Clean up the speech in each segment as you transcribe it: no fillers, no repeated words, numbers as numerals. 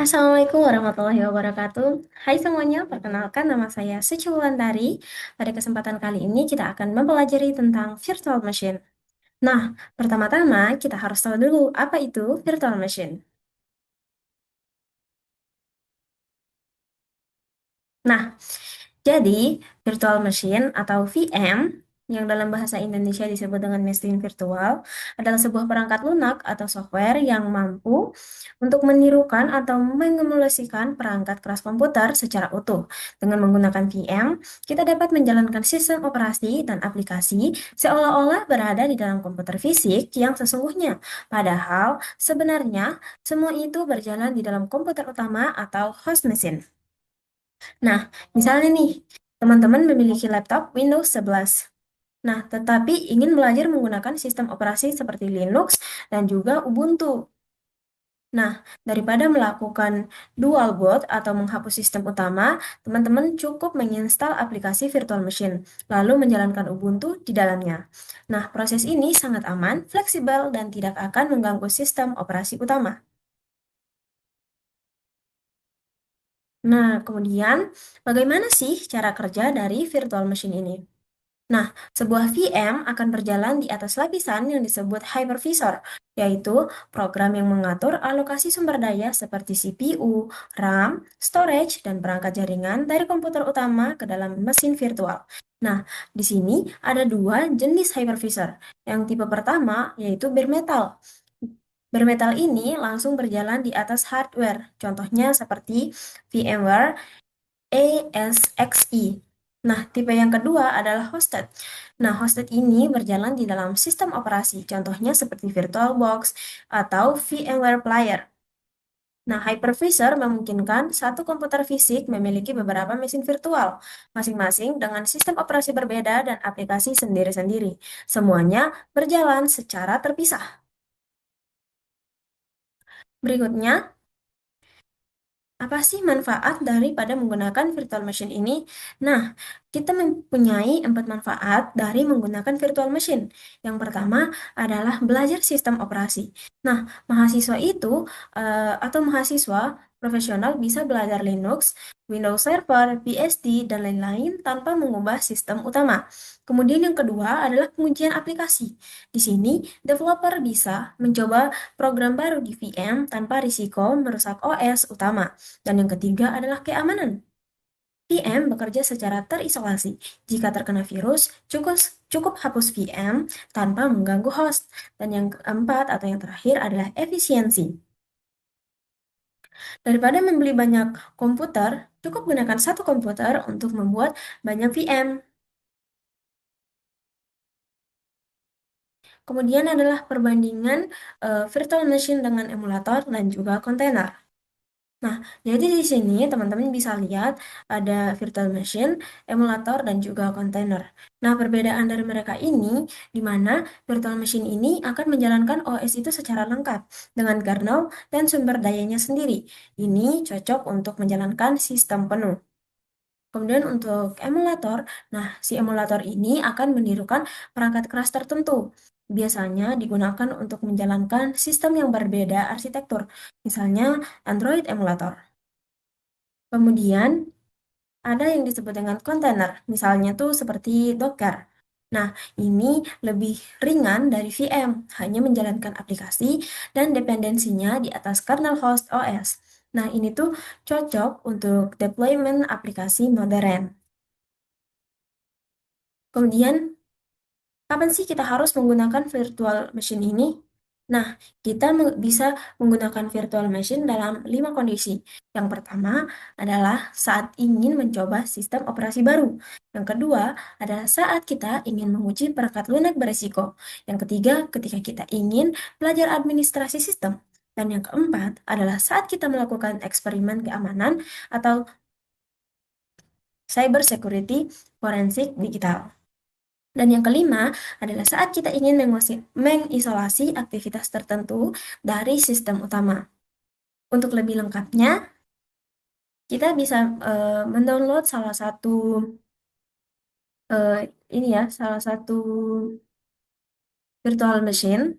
Assalamualaikum warahmatullahi wabarakatuh. Hai semuanya, perkenalkan nama saya Suci Wulandari. Pada kesempatan kali ini kita akan mempelajari tentang virtual machine. Nah, pertama-tama kita harus tahu dulu apa itu virtual machine. Nah, jadi virtual machine atau VM yang dalam bahasa Indonesia disebut dengan mesin virtual adalah sebuah perangkat lunak atau software yang mampu untuk menirukan atau mengemulasikan perangkat keras komputer secara utuh. Dengan menggunakan VM, kita dapat menjalankan sistem operasi dan aplikasi seolah-olah berada di dalam komputer fisik yang sesungguhnya. Padahal sebenarnya semua itu berjalan di dalam komputer utama atau host machine. Nah, misalnya nih, teman-teman memiliki laptop Windows 11. Nah, tetapi ingin belajar menggunakan sistem operasi seperti Linux dan juga Ubuntu. Nah, daripada melakukan dual boot atau menghapus sistem utama, teman-teman cukup menginstal aplikasi virtual machine, lalu menjalankan Ubuntu di dalamnya. Nah, proses ini sangat aman, fleksibel, dan tidak akan mengganggu sistem operasi utama. Nah, kemudian bagaimana sih cara kerja dari virtual machine ini? Nah, sebuah VM akan berjalan di atas lapisan yang disebut hypervisor, yaitu program yang mengatur alokasi sumber daya seperti CPU, RAM, storage, dan perangkat jaringan dari komputer utama ke dalam mesin virtual. Nah, di sini ada dua jenis hypervisor. Yang tipe pertama yaitu bare metal. Bare metal ini langsung berjalan di atas hardware, contohnya seperti VMware ASXi. Nah, tipe yang kedua adalah hosted. Nah, hosted ini berjalan di dalam sistem operasi, contohnya seperti VirtualBox atau VMware Player. Nah, hypervisor memungkinkan satu komputer fisik memiliki beberapa mesin virtual, masing-masing dengan sistem operasi berbeda dan aplikasi sendiri-sendiri. Semuanya berjalan secara terpisah. Berikutnya, apa sih manfaat daripada menggunakan virtual machine ini? Nah, kita mempunyai 4 manfaat dari menggunakan virtual machine. Yang pertama adalah belajar sistem operasi. Nah, mahasiswa itu atau mahasiswa profesional bisa belajar Linux, Windows Server, BSD, dan lain-lain tanpa mengubah sistem utama. Kemudian yang kedua adalah pengujian aplikasi. Di sini, developer bisa mencoba program baru di VM tanpa risiko merusak OS utama. Dan yang ketiga adalah keamanan. VM bekerja secara terisolasi. Jika terkena virus, cukup cukup hapus VM tanpa mengganggu host. Dan yang keempat atau yang terakhir adalah efisiensi. Daripada membeli banyak komputer, cukup gunakan satu komputer untuk membuat banyak VM. Kemudian adalah perbandingan virtual machine dengan emulator dan juga kontainer. Nah, jadi di sini teman-teman bisa lihat ada virtual machine, emulator, dan juga kontainer. Nah, perbedaan dari mereka ini, di mana virtual machine ini akan menjalankan OS itu secara lengkap dengan kernel dan sumber dayanya sendiri. Ini cocok untuk menjalankan sistem penuh. Kemudian untuk emulator, nah si emulator ini akan menirukan perangkat keras tertentu. Biasanya digunakan untuk menjalankan sistem yang berbeda arsitektur, misalnya Android emulator. Kemudian ada yang disebut dengan kontainer, misalnya tuh seperti Docker. Nah, ini lebih ringan dari VM, hanya menjalankan aplikasi dan dependensinya di atas kernel host OS. Nah, ini tuh cocok untuk deployment aplikasi modern. Kemudian, kapan sih kita harus menggunakan virtual machine ini? Nah, kita bisa menggunakan virtual machine dalam 5 kondisi. Yang pertama adalah saat ingin mencoba sistem operasi baru. Yang kedua adalah saat kita ingin menguji perangkat lunak beresiko. Yang ketiga, ketika kita ingin belajar administrasi sistem. Dan yang keempat adalah saat kita melakukan eksperimen keamanan atau cyber security forensik digital. Dan yang kelima adalah saat kita ingin mengisolasi aktivitas tertentu dari sistem utama. Untuk lebih lengkapnya, kita bisa mendownload salah satu eh, ini ya, salah satu virtual machine.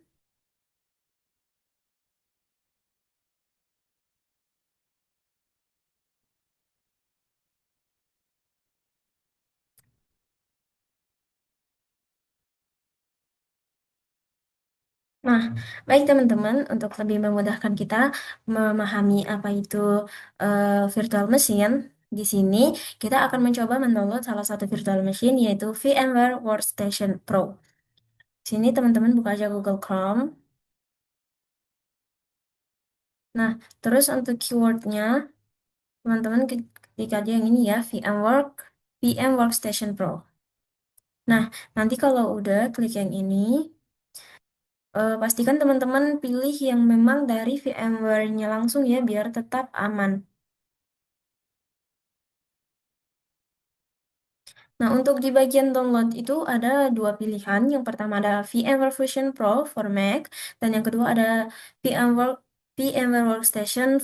Nah, baik teman-teman, untuk lebih memudahkan kita memahami apa itu virtual machine, di sini kita akan mencoba mendownload salah satu virtual machine yaitu VMware Workstation Pro. Di sini teman-teman buka aja Google Chrome. Nah, terus untuk keywordnya, teman-teman ketik aja yang ini ya, VM Workstation Pro. Nah, nanti kalau udah klik yang ini, pastikan teman-teman pilih yang memang dari VMware-nya langsung ya, biar tetap aman. Nah, untuk di bagian download itu ada dua pilihan. Yang pertama ada VMware Fusion Pro for Mac, dan yang kedua ada VMware Workstation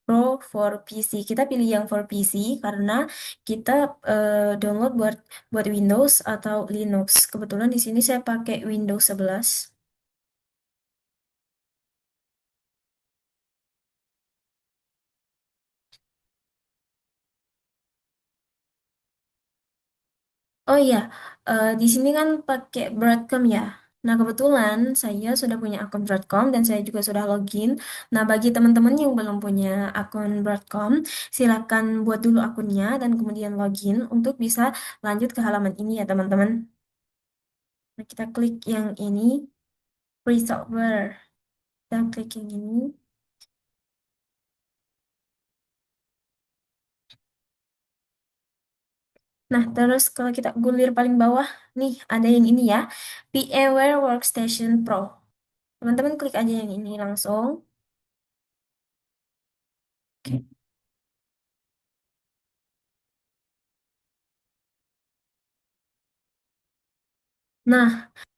Pro for PC. Kita pilih yang for PC karena kita download buat Windows atau Linux. Kebetulan di sini saya pakai Windows 11. Oh iya, di sini kan pakai Broadcom ya. Nah, kebetulan saya sudah punya akun Broadcom dan saya juga sudah login. Nah, bagi teman-teman yang belum punya akun Broadcom, silakan buat dulu akunnya dan kemudian login untuk bisa lanjut ke halaman ini ya, teman-teman. Nah, kita klik yang ini, Free Software. Kita klik yang ini. Nah, terus kalau kita gulir paling bawah, nih ada yang ini ya, VMware Workstation Pro. Teman-teman klik aja yang ini langsung. Oke. Nah,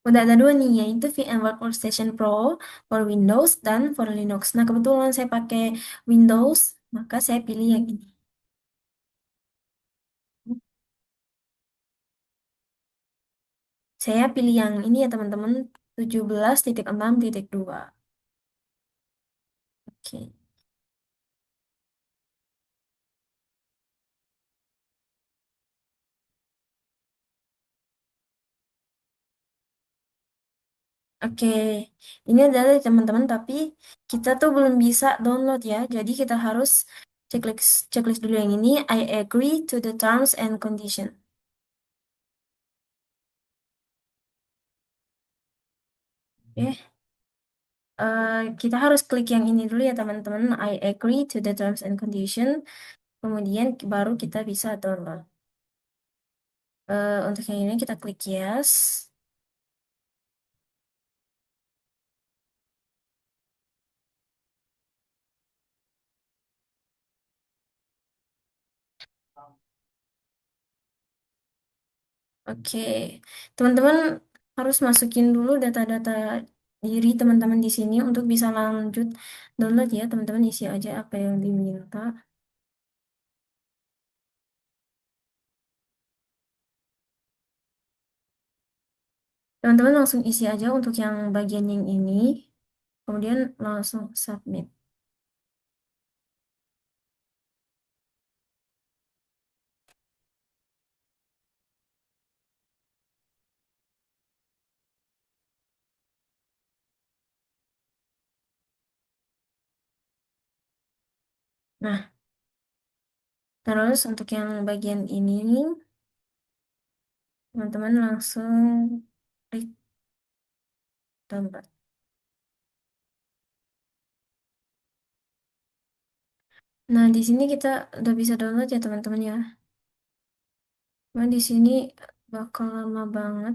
udah ada dua nih, yaitu VMware Workstation Pro for Windows dan for Linux. Nah, kebetulan saya pakai Windows, maka saya pilih yang ini. Saya pilih yang ini ya teman-teman, 17.6.2. Oke. Oke, ini adalah teman-teman, tapi kita tuh belum bisa download ya. Jadi kita harus checklist checklist dulu yang ini. I agree to the terms and condition. Oke, kita harus klik yang ini dulu ya teman-teman. I agree to the terms and condition. Kemudian baru kita bisa download. Untuk yang ini kita klik yes. Oke, teman-teman harus masukin dulu data-data diri teman-teman di sini untuk bisa lanjut download ya. Teman-teman isi aja apa yang diminta. Teman-teman langsung isi aja untuk yang bagian yang ini. Kemudian langsung submit. Nah, terus untuk yang bagian ini, teman-teman langsung klik download. Nah, di sini kita udah bisa download ya teman-teman ya. Nah, di sini bakal lama banget.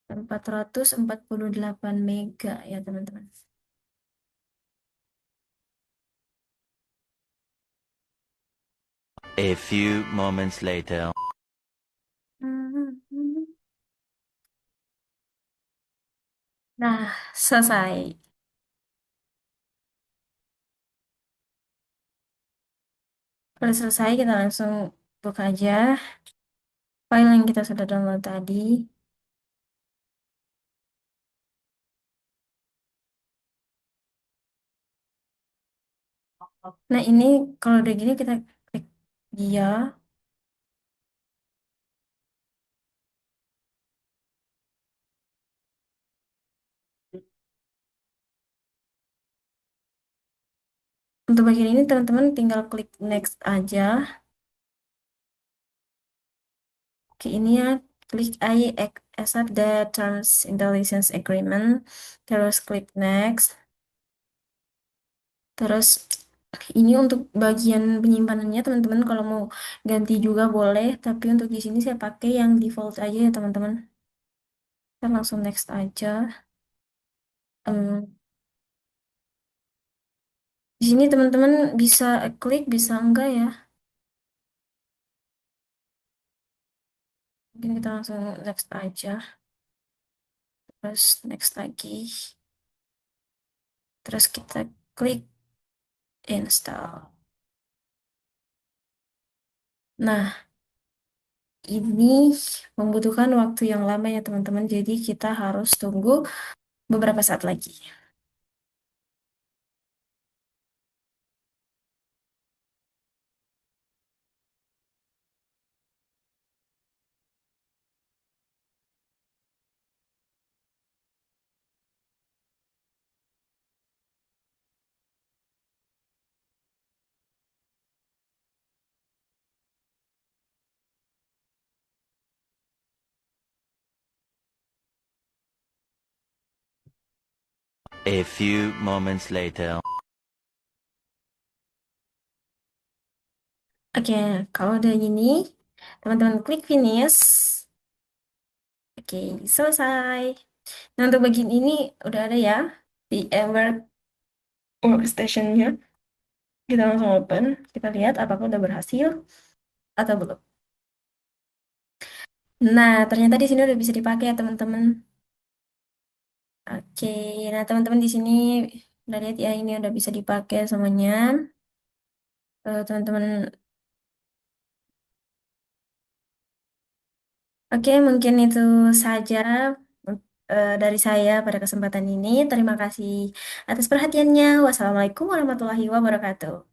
448 mega ya teman-teman. A few moments later. Nah, selesai. Kalau selesai kita langsung buka aja file yang kita sudah download tadi. Nah, ini kalau udah gini kita klik dia. Untuk bagian ini teman-teman tinggal klik next aja. Oke, ini ya, klik accept the terms and license agreement, terus klik next. Terus ini untuk bagian penyimpanannya teman-teman kalau mau ganti juga boleh, tapi untuk di sini saya pakai yang default aja ya teman-teman. Kita langsung next aja. Em, di sini teman-teman bisa klik, bisa enggak ya. Mungkin kita langsung next aja. Terus next lagi. Terus kita klik install. Nah, ini membutuhkan waktu yang lama ya teman-teman. Jadi kita harus tunggu beberapa saat lagi. A few moments later. Oke, kalau udah gini, teman-teman klik finish. Oke, selesai. Nah, untuk bagian ini udah ada ya di workstation-nya. Kita langsung open. Kita lihat apakah udah berhasil atau belum. Nah, ternyata di sini udah bisa dipakai ya teman-teman. Oke, nah teman-teman di sini udah lihat ya ini udah bisa dipakai semuanya. Teman-teman, oke mungkin itu saja dari saya pada kesempatan ini. Terima kasih atas perhatiannya. Wassalamualaikum warahmatullahi wabarakatuh.